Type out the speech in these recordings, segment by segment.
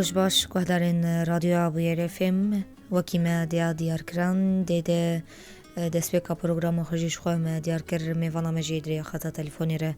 روز باش گهدارین رادیو آبویر فیلم وکیمه دیار کران دیده دسپیکا پروگرام خجیش خواه دیار کر میوانا مجیدری خطا تلفونی را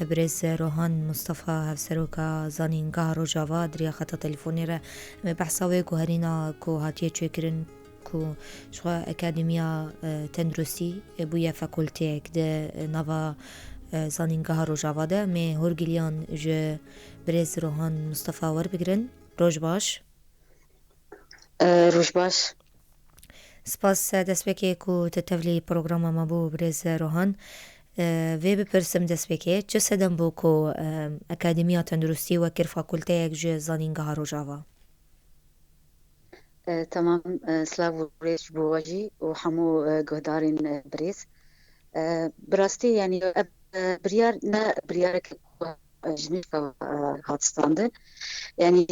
برز روحان مصطفى هفسروکا زانینگاه رو جاوا دریا خطا تلفونی را بحثاوی گوهرینا که هاتیه چوی کرن که شخوا اکادمیا تندرستی بویا فاکولتی ده نوا زانینگاه رو جاوا ده می هرگلیان جه برز روحان مصطفى ور بگرن. روز باش روز باش سپاس دست بکی که تتولی پروگرام ما بو برز روحان وی بپرسم دست بکی چه سدن بو که اکادمیا تندرستی و کر فاکولته یک جه زانینگاه رو جاوا تمام سلاو ریش بو واجی و همو گهدارین بريز براستي يعني بريارك جنيفا هاتستاندن يعني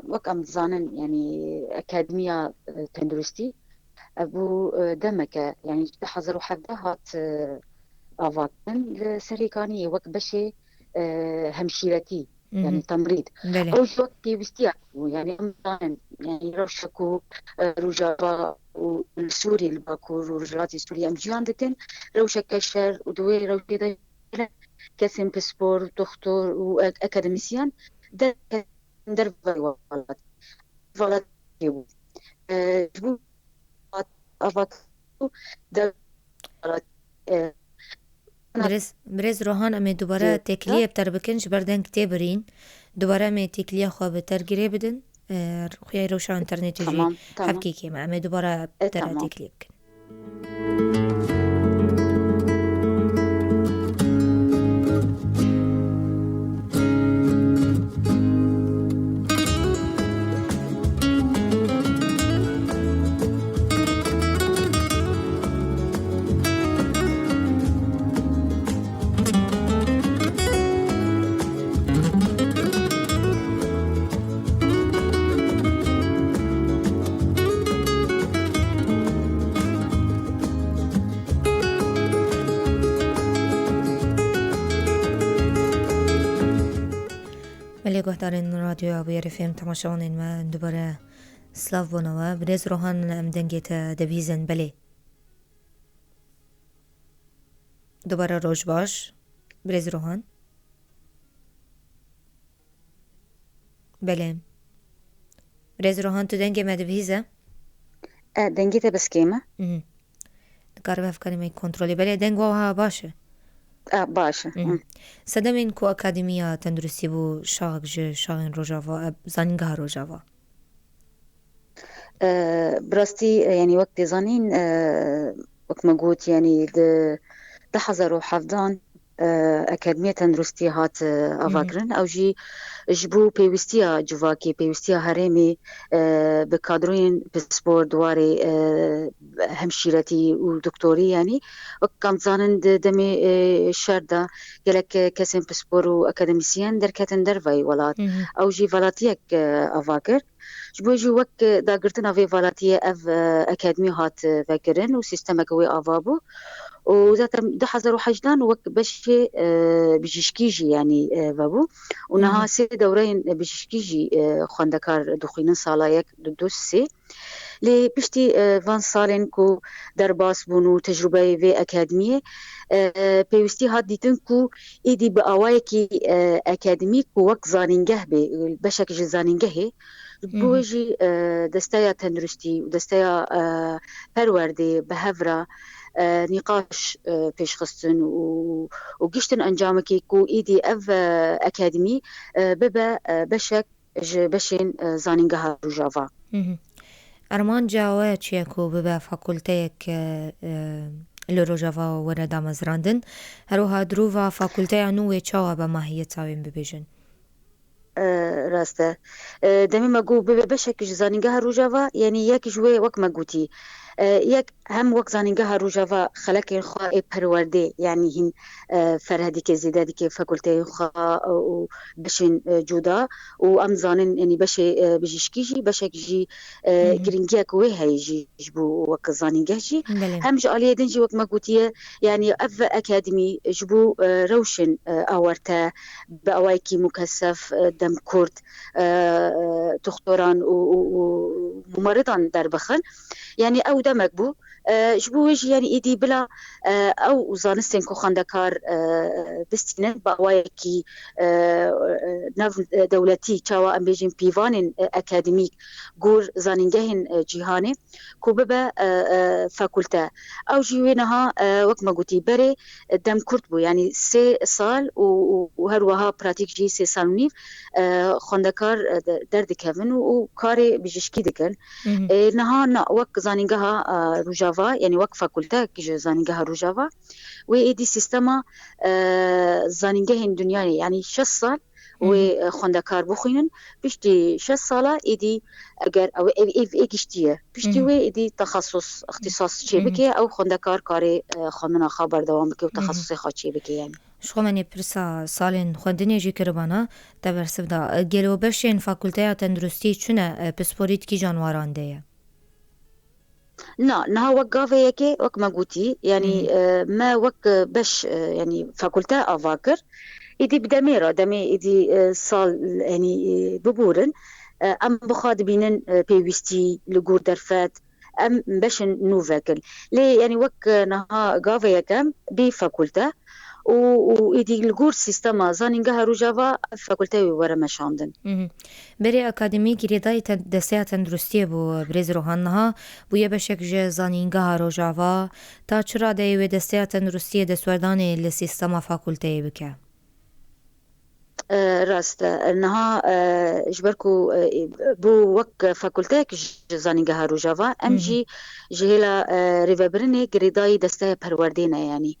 وك ام زانن يعني اكاديميا تندرستي ابو دمك يعني حضروا حدا هات افاكن لسريكاني وك بشي همشيرتي يعني تمريض بله او شو بيستيا يعني امضان يعني روشكو رجاء والسوري الباكور ورجلاتي سوريا امجيان دتن روشك كشر ودوي روشي ده كسم بسبور دكتور واكاديميسيان ده در فالات جبو افاك ده برز روحان امی دوباره تکلیه بتر بکنش بردن کتی برین دوباره امی تکلیه خواه بتر گیره بدن خویای روشا انترنتی جی حبکی که امی دوباره بتر تکلیه بکن. ولی گهدارین رادیو آبویر فیلم تماشاونین و دوباره سلاف بونوا برز روحان ام دنگیت دویزن بله دوباره روز باش برز روحان بله برز روحان تو دنگی ما دویزه دنگیت بس کیمه دکار بفکریم ای کنترلی بله دنگ ها باشه باشه سدمین کو اکادمیا تندرستی بو شاغن روجاوا زانینگاه روجاوا براستي يعني وقت زانين وقت ما قلت يعني ده حضروا حفظان أكاديمية تندرستي هات أفاكرن أو جبو بيوستيا جواكي بيوستيا هرمي بكادروين بسبور دواري همشيرتي ودكتوري يعني وكان زانن دمي شردا قالك كاسم بسبور وأكاديميسيان دركاتن درفاي ولات أو جي فلاتيك أفاكر جبوجي وك داقرتنا في فالاتية اف اكاديمي هات فاكرن وسيستمك وي افابو وذات ده حضروا حجدان وك بشي بجشكيجي يعني بابو ونها سي دورين بجشكيجي خواندكار دخينن صالايك دوسي لي بشتي فان سالين كو درباس بونو تجربة في أكاديمية بيوستي هاد ديتن كو إيدي بأوايكي أكاديميك ووك زانينجه بشك زانينجه بوجي دستايا تندرستي ودستايا پروردي بهفرة نقاش پیش خستن وقشتن انجامكي كو ايدي اف اكاديمي ببا بشك بشين زانينجها رجافا ارمان جاوه چیه کو ببا فاکولتهک لروجاوا وردا مزراندن هروها دروفا فاکولته نوې چاوه به ماهیت ساویم ببیجن راسته دمي ما قو بشك زانينجها روجافا يعني ياك جوي وك ما قوتي ياك هم وك زانينجها روجافا خلك خا پرورده يعني هن فرهدي كزيدادي كفاكولتي خا بشين جودا وام زانن يعني بشي بجيشكيجي بشك جي جرينجيا كوي هيجي جبو وك زانينجه جي هم جاليه دنجي وك ما قوتي يعني اف اكاديمي جبو روشن اورتا باوايكي مكثف دم كرد دكتوران وممرضان دربخن يعني او دمك بو جبو وجه يعني ايدي بلا او زانستين كو خندكار بستينن باوايكي ناف دولتي تشاوا ام بيجين بيفان اكاديميك غور زانينجهن جيهاني كو ببا فاكولتا او جيوينها وك ما قلتي بري دم كرد بو يعني 3 سال وهروها براتيك جي 3 سال ونيف خندكار درد كيفن وكاري بجشكي دكن نها وك زانينجها روجافا يعني وك فاكولتا كي زانينجها روجافا وإيدي سيستما زانينجهن دنيا يعني 6 سال وخندكار بخينن بشتي 6 سالة إيدي أجر أو إيجشتيه بشتي وإيدي تخصص اختصاص شبكة أو خندكار كاري خمنا خبر دوام بكي وتخصص خاص شبكة يعني شو مني برسا سالين خندني جي كربانا تبرسف دا جلو بشين فاكولتيا تندرستي شنا بسبوريت كي جانواران ديه نها وقافة يكي وك ما قوتي يعني ما وك بش يعني فاكولتا أفاكر إدي بدميرة دمي إدي صال يعني ببورن أم بخاد بينن بيوستي لجور درفات أم بشن نوفاكل ليه يعني وك نها قافة يكام بفاكولتا وإيدي الجور سيستما زانينجها روجافا فاكولتاوي ورا مشاندن بري أكاديمي كريداي دستيا تندرستي بو بريز روحانها بو يبشك جي زانينجها روجافا تا چرا دايوه دستيا تندرستي دسورداني لسيستما فاكولتاوي بكا راست انها جبركو بو وك فاكولتاك زانينجها روجافا امجي جهلا ريفابرني جريداي دستاي پروردينا يعني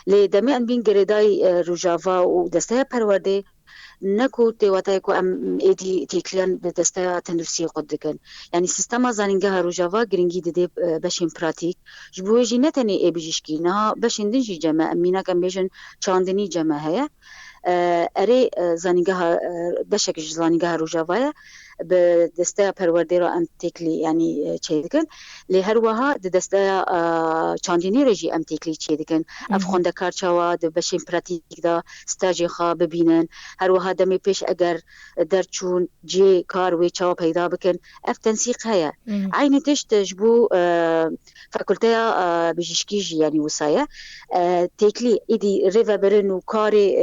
لدمي ان بين جريداي روجافا ودستاي پروردي نكو تيواتايكو ام ايدي تيكليان بدستا تندرسي قدكن يعني سيستما زانينجها روجافا جرينجي دي باشين براتيك جبوجي نتني اي بجشكي نها باشين دنجي جما امينا كان بيجن چاندني جما هيا اري زانينجها بشك زانينجها روجافا بدستا پرورديرو ام تيكلي يعني چيدكن لهروها دستا چاندني رجي ام تيكلي چيدكن افخوندا كارچاوا د باشين براتيك دا ستاجي خا ببينن هروها دمي پیش اگر درچون جي كار وي چاوا پیدا بكن اف تنسيق هيا عين تشت جبو فاكولتيا بجشكيجي يعني وسايا تيكلي ايدي ريفا برنو كاري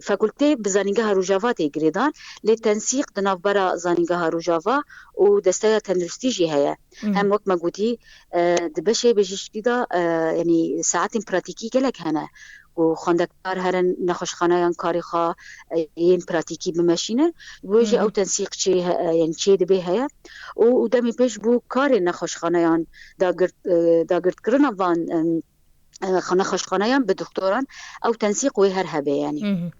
فاكولتي بزانينجها روجافا تيجريدان للتنسيق دناف برا زانينجها روجافا ودستايا تندرستيجي هيا هم وقت ما قوتي دبشي بجشكي دا يعني ساعات براتيكي كلك هنا وخندكار هرن نخش خانيان كاريخا ين براتيكي بمشينه بوجي او تنسيق شي يعني شي دبي هيا ودمي بيش بو كاري نخش خانيان داغرت كرنا فان نخش خانيان بدكتوران او تنسيق وهر هبه يعني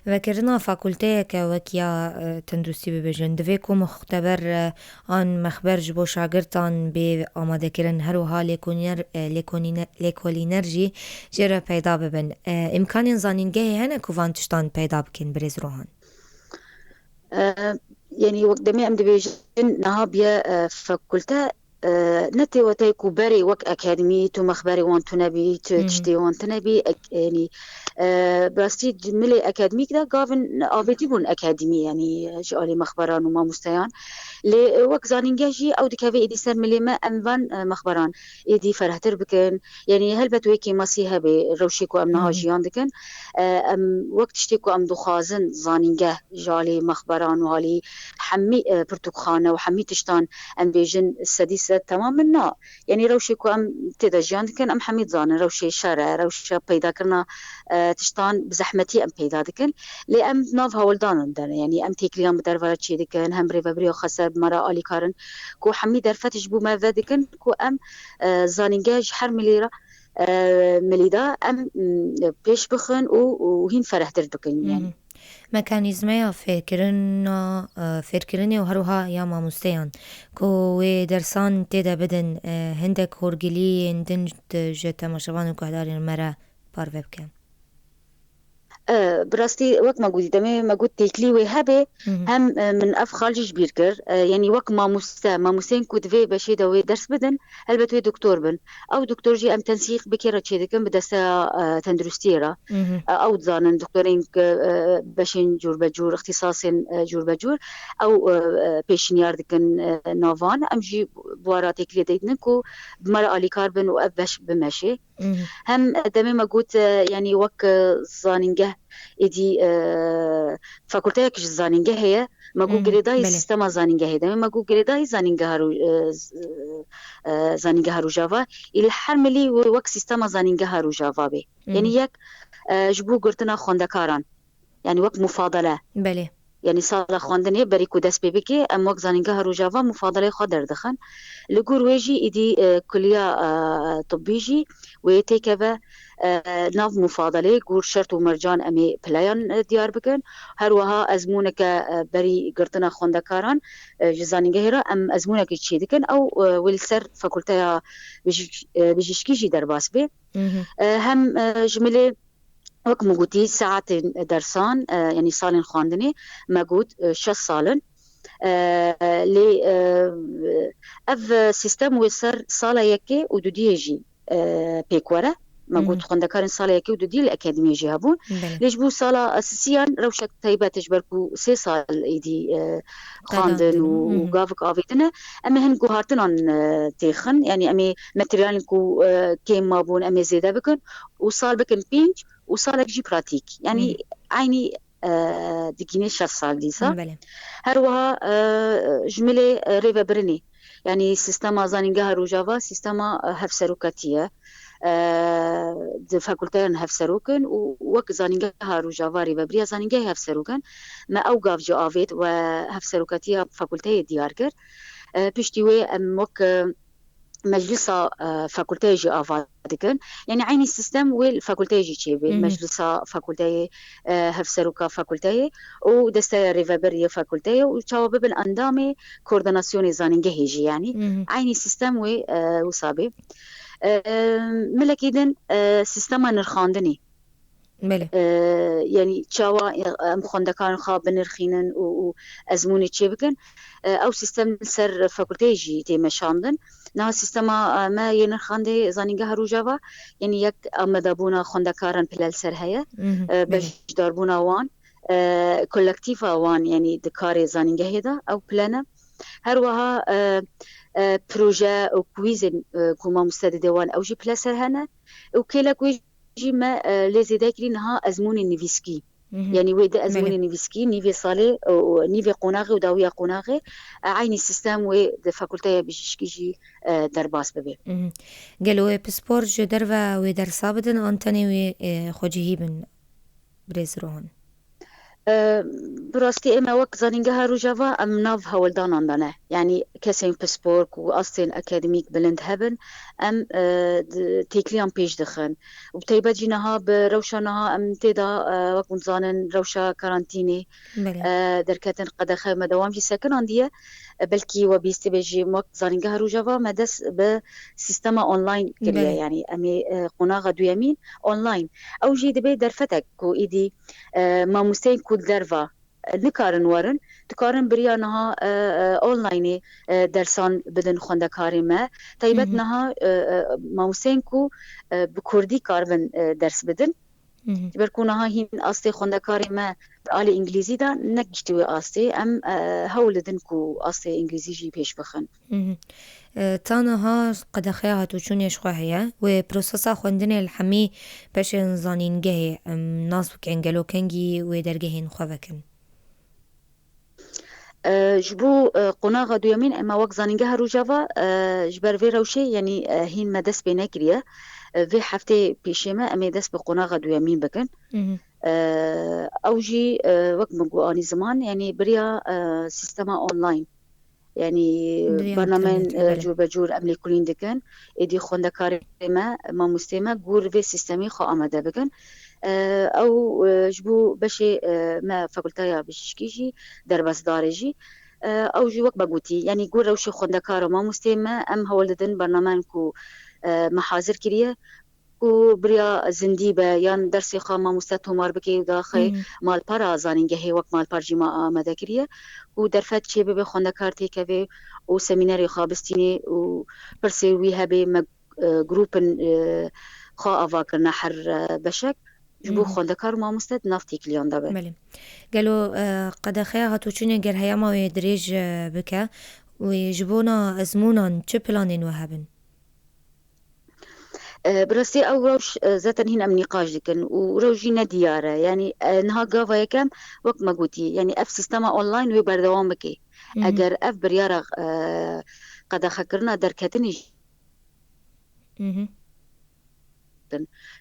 وكرنا فاكولتيك وكيا تندرسي ببجن دويكو مختبر آن مخبر جبو شاگرتان بي آماده کرن هروها لیکولینرژی جرا پیدا ببن امکان زانینگه هنه کوان تشتان پیدا بکن برز روحان يعني وقت دمي ام دبيجن نها بيا فاكولتا نتي وتيكو بري وك أكاديمي تو مخبري وان تنبي تشتي وان تنبي يعني براستي ملي أكاديميك دا قافن آفيتي بون أكاديمي يعني جالي مخبران وما مستيان لي وك زانينجاجي أو دكافي إيدي سر ملي ما أنفان مخبران إيدي فرهتر بكن يعني هل بتويكي ماسيها بروشيكو أمنها جيان دكن أم وقت تشتيكو أم دخازن زانينجاه جالي مخبران وهالي حمي برتقخانة وحمي تشتان أم بيجن السديسة تماما نا يعني روشيكو أم تدجيان دكن أم حميد زان روشي شارع روشي بيدا كرنا تشتان بزحمتي أم بيدا دكن لي أم ناف هولدان دان يعني أم تيكليان بدرفارة شي دكن هم ريفابريو خسر بمرا آلي كارن كو حمي درفتش بو ما دكن كو أم زانينجاج حر مليرا مليدا أم بيش بخن وهين فرحتر دكن يعني مکانیزمه فکرنی و هروها یا ماموستیان که درسان تیدا بدن هندک هرگلی هندن جه تماشوان و کهدارین مرا پار بکن براستي وقت ما قلت دمي ما قلت تيكلي وهبه هم من اف خالج بيركر يعني وقت ما ماموسين كود في بشي دوي درس بدن هل بتوي دكتور بن او دكتور جي ام تنسيق بكيرة تشيدكن بدسا تندرستيرا او تزانن دكتورين بشين جور بجور اختصاص جور بجور او بيشنيار دكن نوفان امجي بوارا تيكلي ديدنكو بمرأة لكاربن وابش بمشي هم دمي ما قلت يعني وك زانينجه إدي فاكولتة كش زانينجه هي ما قو قريداي سيستما زانينجه هي دمي ما قو قريداي زانينجه هارو جافا الحرملي وك سيستما زانينجه هارو جافا بي يعني يك جبو قرتنا خوندكاران يعني وك مفاضلة بله يعني صار خواندني بريكو دس بيبكي ام وك زانينجه هارو جافا مفاضلة خدر دخن لقور ويجي إدي كلية طبيجي ويتيكبه ناف مفاضلة قور شرط ومرجان أمي بلايان ديار بكن هروها أزمونك بري قرطنا خوندكاران جزاني جهرة أم أزمونك تشيدكن أو والسر فاكولتها بيجيشكيجي درباس بي هم جملة وك موجودي ساعات درسان يعني صالن خواندني موجود 6 صالن لي اف سيستم ويسر صالة يكي ودودي يجي بيكورة موجود خوندكارن صالة يكي ودودي الأكاديمية يجي هابون ليش بو صالة أساسيا روشك طيبة تجبركو 6 صال إيدي خواندن وقافك آفيتنا أما هن قهارتنان تيخن يعني أمي ماتريالنكو كيم مابون أمي زيادة بكن وصال بكن بينج وصالك جي براتيك يعني عيني دقيني 6 صال ديسا هروها جملة ريفا برني يعني سيستما زانينجا هارو جافا سيستما هفسروكاتية د فاكولتين هفسروكن ووك زانينجا هارو جافا ريفا بريا زانينجا هفسروكن ما أوقاف جو آفيت وهفسروكاتية فاكولتية دياركر بيشتوي أموك مجلسة فاكولتاجي آفادكن يعني عيني السيستم والفاكولتاجي تشيبي مجلسة فاكولتاجي هفسروكا فاكولتاجي ودستا ريفابرية فاكولتاجي وشوابب الأندامي كوردناسيوني زانينجه هيجي يعني عيني السيستم وصابي ملكيدن سيستما نرخاندني بله يعني تشاوا مخندكان خاب نرخينن وازموني تشيبكن او سيستم سر فاكولتيجي تي مشاندن نا سيستما ما ينرخاندي زانينجا هارو جافا يعني يك امدابونا خندكارن بلال سر هيا باش داربونا وان كولكتيفا وان يعني دكاري زانينجا هيدا او بلانا هروها بروجا او كويزن كوما مستدد وان او جي بلاسر هنا وكيلا كويجي ما لازم ذاكري نها أزمون النيفيسكي يعني ويدا أزمون النيفيسكي نيفي صالي ونيفي قناغي وداوية قناغي عيني السيستم ودا فاكولتايا بيشكيجي درباس ببي قالوا بسبور جو درفا ويدر صابدن أنتني وخوجيهيبن بريزروهن براستي اما وقت زانينجا هارو جافا ام ناف هولدان عندنا يعني كاسين بسبورك واستين اكاديميك بلند هبن ام تيكليان بيش دخن وبتيبا جيناها بروشانها ام تيدا وقت زانن روشا كارانتيني دركاتن قدخه مدوام جي ساكن عنديه بلكي وبيستي بيجي وقت زانينجا هارو جافا مدس بسيستما اونلاين كريا يعني امي قناغه دو يمين اونلاين او جي دبي درفتك كو ايدي ما مستين كود درفا نكارن ورن تكارن بريانها اونلاين درسان بدن خوندكاري ما طيبتنها ما مستين كو بكردي كاربن درس بدن بركونها هين أصلي خوندكاري ما آلي إنجليزي دا نكجتوي أصلي أم هولدن كو أصلي إنجليزي جي بيش بخن تانها قد خياها توچون يشخوا هيا وبروسسا خوندن الحمي باش نزانين جهي ناس بكين قالو كنجي ودرجهين خوفكن جبو قناغة دو يمين اما وقت زانينجا هارو جافا جبر في روشي يعني هين ما دس بيناكريا في حفتي بيشيما امي دس بقناغة دو يمين بكن او جي وقت مقو اني زمان يعني بريا سيستما اونلاين يعني برنامج جور بجور املي كلين دكن ادي خوندكاري ما مستمع جور في سيستمي خو امده بكن او جبو بشي ما فاكولتايا بشكيجي دربس دارجي او جي وقت بقوتي يعني جور روشي خوندكارو ما مستمع ام هولدن برنامج كو محاضر كريه کو بریا زندی به یان درسی خوا مامۆستا تۆمار بکەی داخی مالپەرا زانینگەهەیە وەک مالپەر جیما ئامادەکریە و دەرفەت چێ ببێ خوێندەکار تێکەوێ و سەمینەری خوا بستینێ و پرسێ وی هەبێ گروپن خوا ئاواکردنا هەر بەشێک ji bo xwendekar û mamoste di nav têkiliyan de be. Gelo qedexeya hatûçûnê gel heyama wê dirêj bike wê ji bona ezmûnan çi planên we hebin? Bi rastî ew rewş zetin hîn em nîqaş dikin û rew jî ne diyar e yanî niha gava yekem wek me gotî yanî ev sîstema online wê berdewam bike eger ev biryara qedexekirina derketinê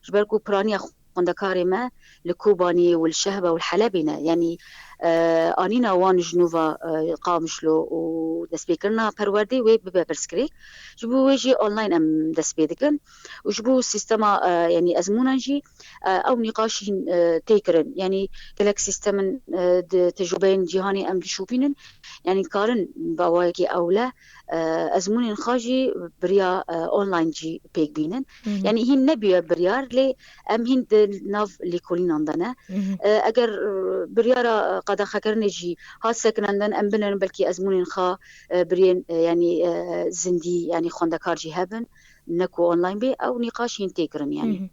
ji ber ku piraniya xwendekarê me li Kobaniyê û li Şehba û li Helebê ne yanî anîna wan ji nûva Qamişlo û destpêkirina perwerdê wê bibe pirsgirêk ji bo wê jî online em dest pê dikin û ji bo sîstema yanî ezmûnan jî ew nîqaş hîn têkirin yanî gelek sîstemin di tecrübeyên cîhanê em dişopînin yanî karin bawayekî ewle ezmûnên xwe jî biriya online jî pêk bînin yanî hîn nebûye biryar lê em hîn di nav lêkolînan de ne eger biryara qedexekirinê jî hat sekinandin em binin belkî ezmûnên xwe birên yanî zindî yanî xwendekar jî hebin ne ku online bê ew nîqaş hîn têkirin yanî.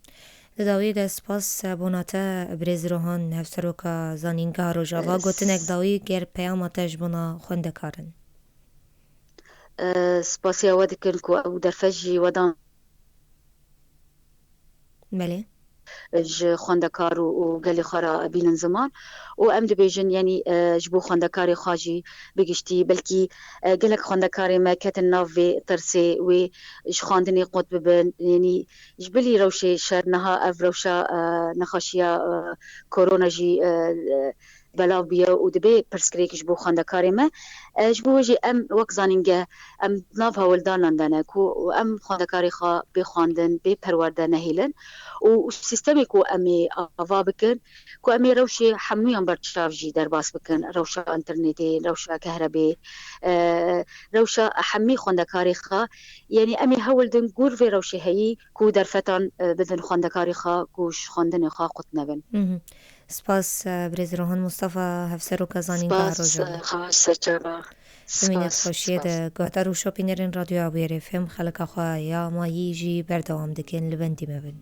Di dawî de spas bona te Birêzirohan Hevseroka Zanîngeha Rojava gotinek dawî gêr peyama te ji bona xwendekarin. Spasiya we dikin ku ew derfet jî wedan Belê ji xwendekar û gelê xwe re bînin ziman û em dibêjin yanî ji bo xwendekarê xwe jî bigiştî belkî gelek xwendekarê me ketin nav vê tirsê wê ji xwandinê qut bibin yanî ji bilî rewşê şer niha ev rewşa nexweşiya korona jî belav bûye û dibe pirsgirêk ji bo xwendekarê me ji bo wê jî em wek zanîngeh em nav hewildanan de ne ku em xwendekarê xwe bê xwandin bê perwerde nehêlin û sîstemê ku em ê ava bikin ku em ê rewşê hemûyan berçav jî derbas bikin rewşa înternêtê rewşa kehrebê rewşa hemî xwendekarê xwe yanî em ê hewildin gûr vê rewşê heyî ku derfetan bidin xwendekarê xwe ku ji xwendinê xwe qut nebin. Spas Birêzirohan Mustafa Hevseroka Zanîngeha Rojava. Bimînet xweşiyê de guhdar û şopînerên radyoya Bûyerê FM xeleka xwe ya mayî jî berdewam dikin li bendî me bin.